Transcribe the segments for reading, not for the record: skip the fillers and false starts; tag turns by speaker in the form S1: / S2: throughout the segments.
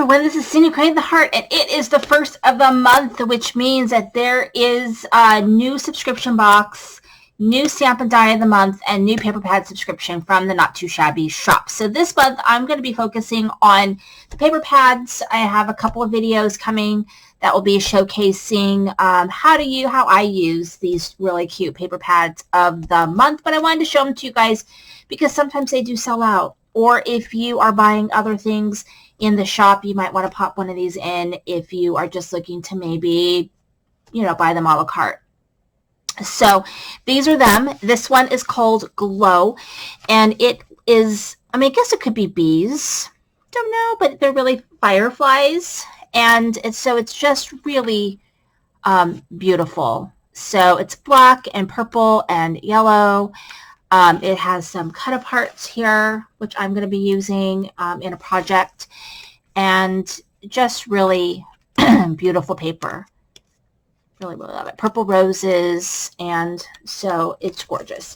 S1: when this is seen, you create the heart, and it is the first of the month, which means that there is a new subscription box, new stamp and die of the month, and new paper pad subscription from the Not Too Shabby shop. So this month, I'm going to be focusing on the paper pads. I have a couple of videos coming that will be showcasing how I use these really cute paper pads of the month. But I wanted to show them to you guys because sometimes they do sell out. Or if you are buying other things in the shop, you might want to pop one of these in if you are just looking to maybe, buy them a la carte. So these are them. This one is called Glow, and it is, I guess it could be bees. Don't know, but they're really fireflies. And it's just really beautiful. So it's black and purple and yellow. It has some cut aparts here, which I'm going to be using in a project, and just really beautiful paper. Really, really love it. Purple roses, and so it's gorgeous.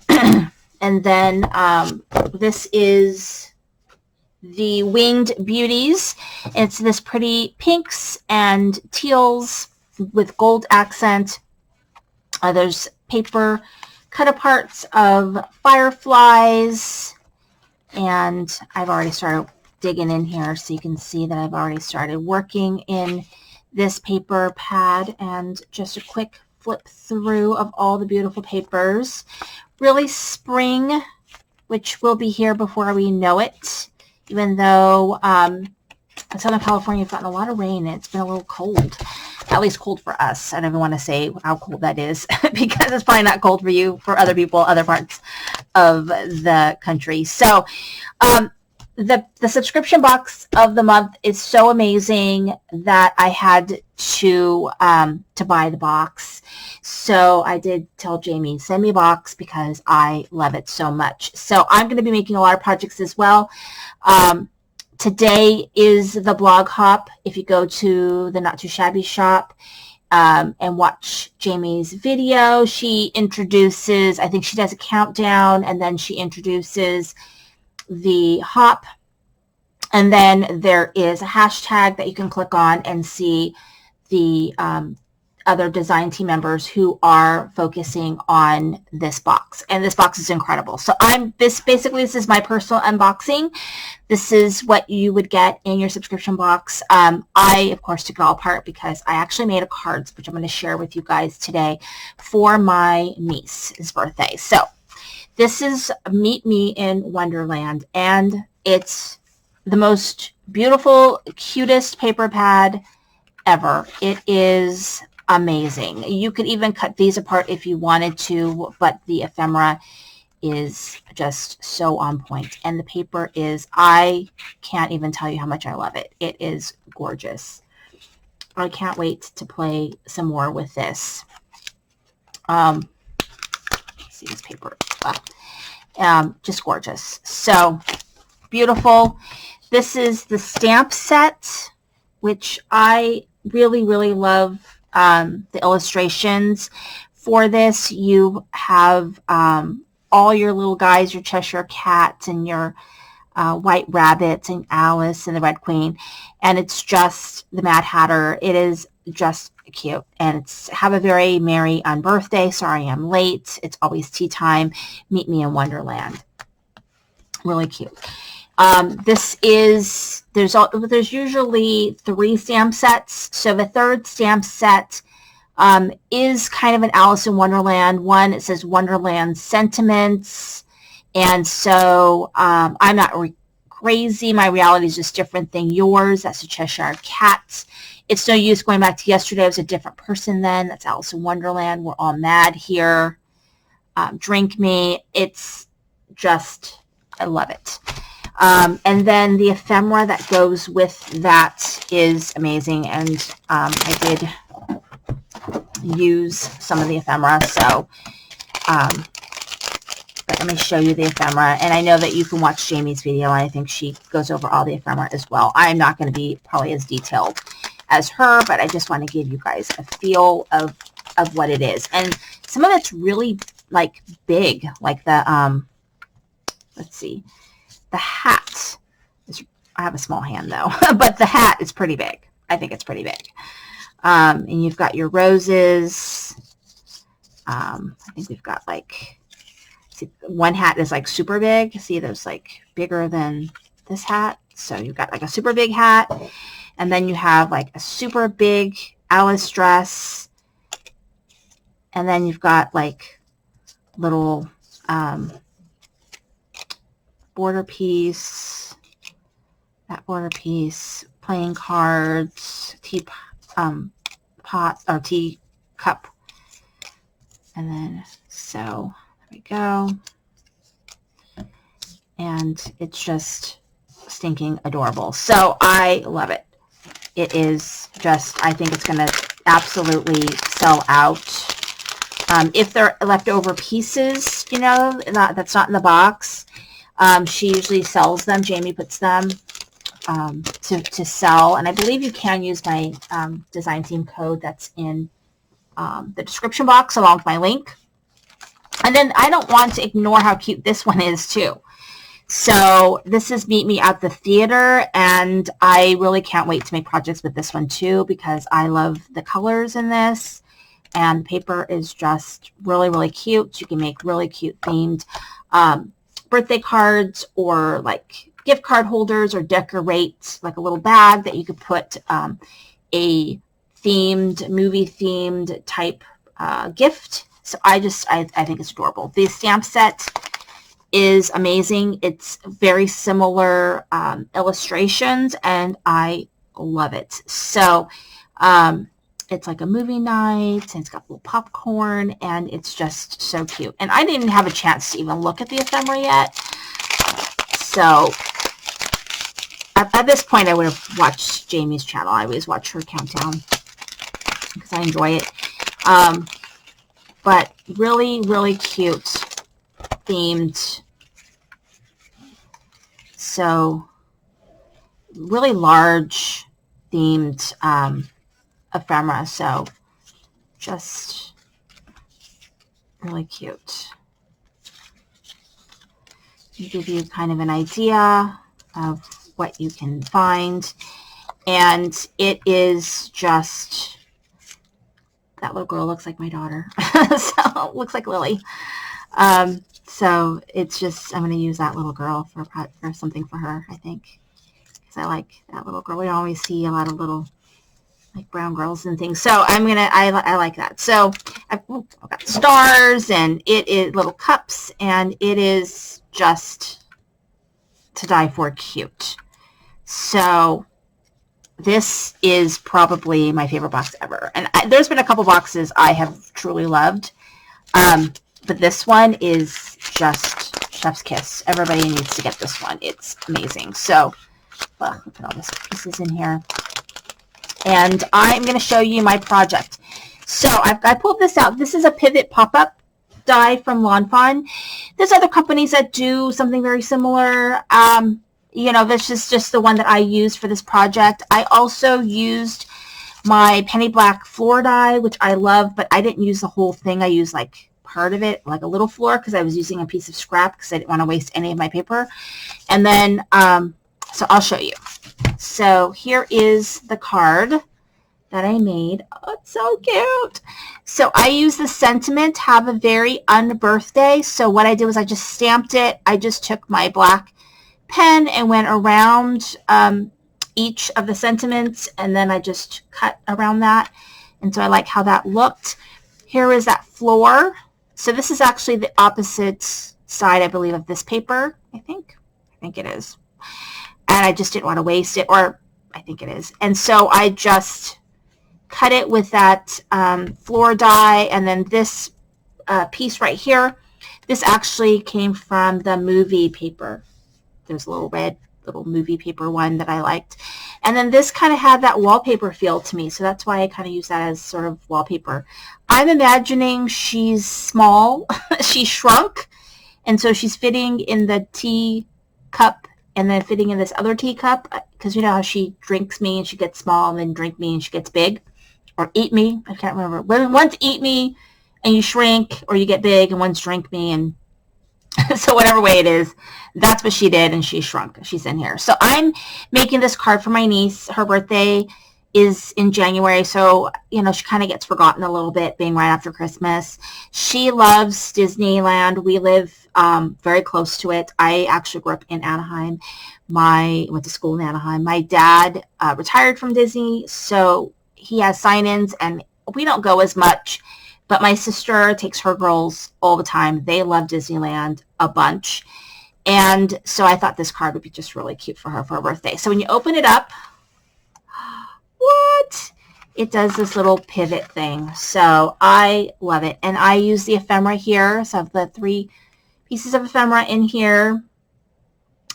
S1: And then this is the Winged Beauties. It's this pretty pinks and teals with gold accent. There's paper cut aparts of fireflies, and I've already started digging in here so you can see that I've already started working in this paper pad, and just a quick flip through of all the beautiful papers. Really spring, which will be here before we know it, even though in Southern California we've gotten a lot of rain and it's been a little cold. At least cold for us. I don't even want to say how cold that is because it's probably not cold for you, for other people, other parts of the country. So the subscription box of the month is so amazing that I had to buy the box. So I did tell Jamie, send me a box because I love it so much. So I'm going to be making a lot of projects as well. Today is the blog hop. If you go to the Not Too Shabby shop and watch Jamie's video, she introduces, I think she does a countdown, and then she introduces the hop. And then there is a hashtag that you can click on and see the other design team members who are focusing on this box. And this box is incredible. So this is my personal unboxing. This is what you would get in your subscription box. I, of course, took it all apart because I actually made a cards, which I'm going to share with you guys today for my niece's birthday. So this is Meet Me in Wonderland, and it's the most beautiful, cutest paper pad ever. It is amazing. You could even cut these apart if you wanted to, but the ephemera is just so on point. And the paper is, I can't even tell you how much I love it. It is gorgeous. I can't wait to play some more with this. Let's see this paper. Just gorgeous. So beautiful. This is the stamp set, which I really, really love. The illustrations for this. You have all your little guys, your Cheshire Cats and your White Rabbits and Alice and the Red Queen, and it's just the Mad Hatter. It is just cute, and it's have a very merry on birthday. Sorry I'm late. It's always tea time. Meet me in Wonderland. Really cute. There's usually 3 stamp sets. So the third stamp set is kind of an Alice in Wonderland one. It says Wonderland Sentiments. And so I'm not crazy. My reality is just different than yours. That's a Cheshire Cat. It's no use going back to yesterday. I was a different person then. That's Alice in Wonderland. We're all mad here. Drink me. It's just, I love it. And then the ephemera that goes with that is amazing. And I did use some of the ephemera. So but let me show you the ephemera. And I know that you can watch Jamie's video. And I think she goes over all the ephemera as well. I'm not going to be probably as detailed as her, but I just want to give you guys a feel of what it is. And some of it's really like big, like the, let's see. The hat is I have a small hand though, but the hat is pretty big. I think it's pretty big. And you've got your roses. I think we've got like, see, one hat is like super big. See, there's like bigger than this hat. So you've got like a super big hat. And then you have like a super big Alice dress. And then you've got like little border piece, that border piece, playing cards, pot or tea cup. And then, so there we go. And it's just stinking adorable. So I love it. It is just, I think it's going to absolutely sell out. If they're leftover pieces, you know, that's not in the box, she usually sells them. Jamie puts them to sell. And I believe you can use my design team code that's in the description box along with my link. And then I don't want to ignore how cute this one is too. So this is Meet Me at the Theater, and I really can't wait to make projects with this one too, because I love the colors in this, and the paper is just really, really cute. You can make really cute themed birthday cards, or like gift card holders, or decorate like a little bag that you could put a themed, movie themed type gift. So I think it's adorable. The stamp set is amazing. It's very similar illustrations, and I love it. So it's like a movie night, and it's got little popcorn, and it's just so cute. And I didn't have a chance to even look at the ephemera yet. So at this point, I would have watched Jamie's channel. I always watch her countdown because I enjoy it. But really, really cute themed. So really large themed ephemera. So just really cute. To give you kind of an idea of what you can find. And it is just, that little girl looks like my daughter. So it looks like Lily. So it's just, I'm going to use that little girl for something for her, I think. Because I like that little girl. We always see a lot of little like brown girls and things. So I like that. So I've got stars, and it is little cups, and it is just to die for cute. So this is probably my favorite box ever. And there's been a couple boxes I have truly loved. But this one is just chef's kiss. Everybody needs to get this one. It's amazing. So, well, look at all these pieces in here. And I'm going to show you my project. So I pulled this out. This is a pivot pop-up die from Lawn Fawn. There's other companies that do something very similar. You know, this is just the one that I used for this project. I also used my Penny Black floor die, which I love, but I didn't use the whole thing. I used like part of it, like a little floor, because I was using a piece of scrap because I didn't want to waste any of my paper. And then, so I'll show you. So here is the card that I made. Oh, it's so cute. So I used the sentiment, have a very unbirthday. So what I did was I just stamped it. I just took my black pen and went around each of the sentiments, and then I just cut around that. And so I like how that looked. Here is that floor. So this is actually the opposite side, I believe, of this paper. I think it is. And I just didn't want to waste it, or I think it is. And so I just cut it with that floor die. And then this piece right here, this actually came from the movie paper. There's a little red little movie paper one that I liked. And then this kind of had that wallpaper feel to me. So that's why I kind of use that as sort of wallpaper. I'm imagining she's small. She shrunk. And so she's fitting in the tea cup and then fitting in this other teacup, because you know how she drinks me and she gets small, and then drink me and she gets big, or eat me. I can't remember. One's eat me and you shrink, or you get big, and one's drink me and So whatever way it is, that's what she did, and she shrunk. She's in here. So I'm making this card for my niece. Her birthday is in January, so, you know, she kind of gets forgotten a little bit, being right after Christmas. She loves Disneyland. We live very close to it. I actually grew up in Anaheim. Went to school in Anaheim. My dad retired from Disney, so he has sign-ins, and we don't go as much. But my sister takes her girls all the time. They love Disneyland a bunch. And so I thought this card would be just really cute for her birthday. So when you open it up, what? It does this little pivot thing. So I love it. And I use the ephemera here. So I have the 3 pieces of ephemera in here.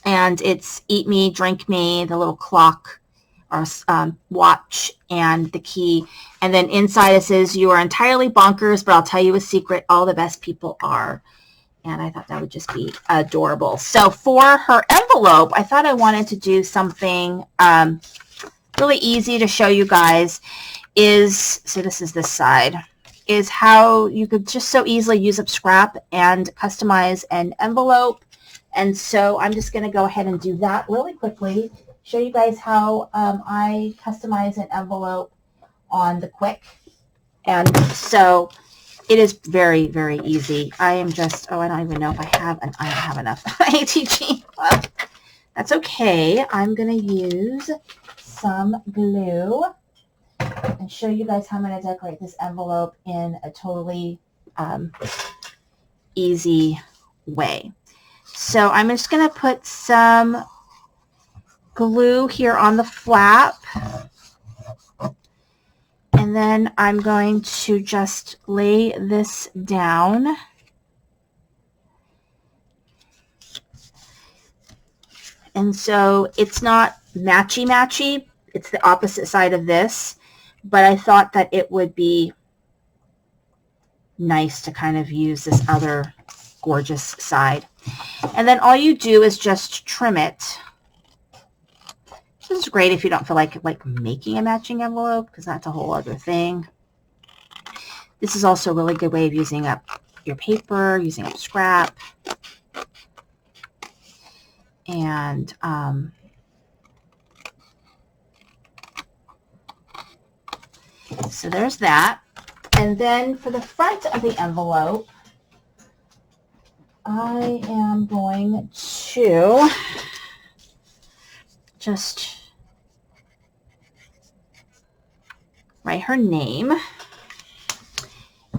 S1: And it's Eat Me, Drink Me, the little clock or watch, and the key. And then inside it says, you are entirely bonkers, but I'll tell you a secret. All the best people are. And I thought that would just be adorable. So for her envelope, I thought I wanted to do something really easy to show you guys. So this is this side, is how you could just so easily use up scrap and customize an envelope. And so I'm just going to go ahead and do that really quickly. Show you guys how I customize an envelope on the quick. And so it is very, very easy. I am just, I don't even know if I don't have enough ATG. Well, that's okay. I'm going to use some glue and show you guys how I'm going to decorate this envelope in a totally easy way. So I'm just going to put some glue here on the flap, and then I'm going to just lay this down. And so it's not matchy-matchy, it's the opposite side of this, but I thought that it would be nice to kind of use this other gorgeous side. And then all you do is just trim it. This is great if you don't feel like making a matching envelope, because that's a whole other thing. This is also a really good way of using up your paper, using up scrap. And so there's that. And then for the front of the envelope, I am going to just write her name,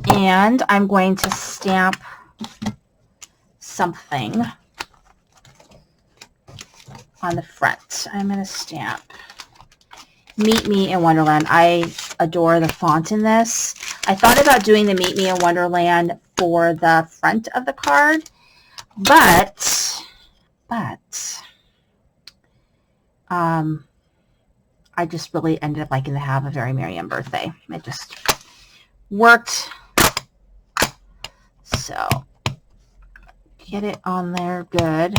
S1: and I'm going to stamp something on the front. I'm going to stamp Meet Me in Wonderland. I adore the font in this. I thought about doing the Meet Me in Wonderland for the front of the card, but I just really ended up liking to have a Very Merry Birthday. It just worked. So get it on there good.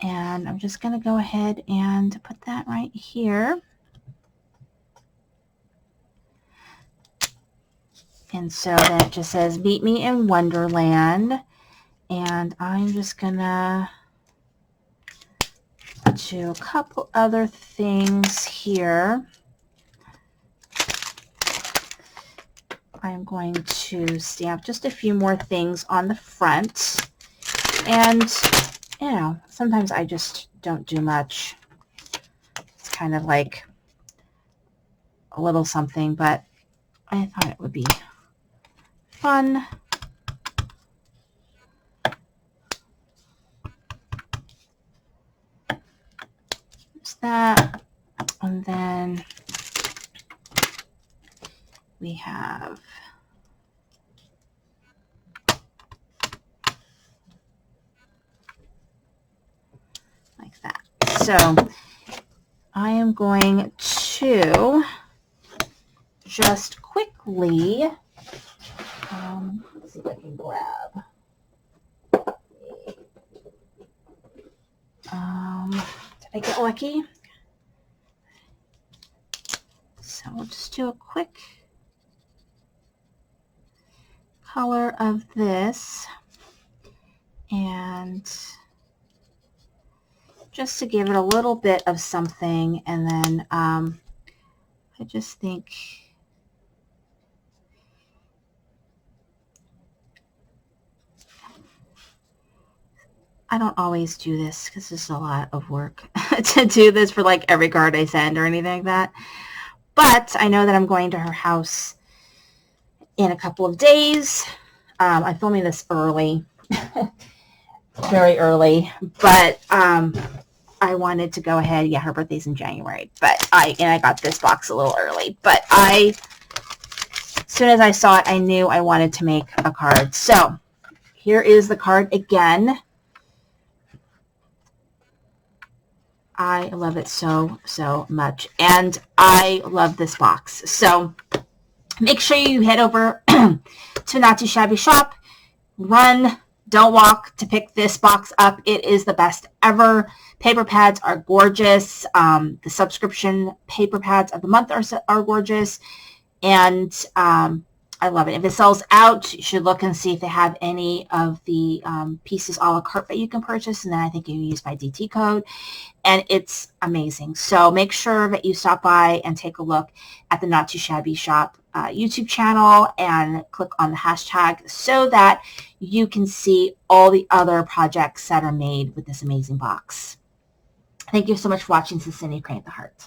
S1: And I'm just going to go ahead and put that right here. And so then it just says Meet Me in Wonderland. And I'm just going to do a couple other things here. I'm going to stamp just a few more things on the front. And, you know, sometimes I just don't do much. It's kind of like a little something, but I thought it would be fun. There's that. And then we have like that. So I am going to just quickly, let's see if I can grab. Did I get lucky? So we'll just do a quick color of this. And just to give it a little bit of something, and then I just think I don't always do this because it's a lot of work to do this for like every card I send or anything like that. But I know that I'm going to her house in a couple of days. I'm filming this early, very early, but I wanted to go ahead. Yeah, her birthday's in January, but I got this box a little early. But as soon as I saw it, I knew I wanted to make a card. So here is the card again. I love it so, so much. And I love this box. So make sure you head over to Not Too Shabby shop. Run, don't walk to pick this box up. It is the best ever. Paper pads are gorgeous. The subscription paper pads of the month are gorgeous. And I love it. If it sells out, you should look and see if they have any of the pieces a la carte that you can purchase. And then I think you can use my DT code. And it's amazing. So make sure that you stop by and take a look at the Not Too Shabby shop YouTube channel and click on the hashtag so that you can see all the other projects that are made with this amazing box. Thank you so much for watching. This is Cindy Crane at the Heart.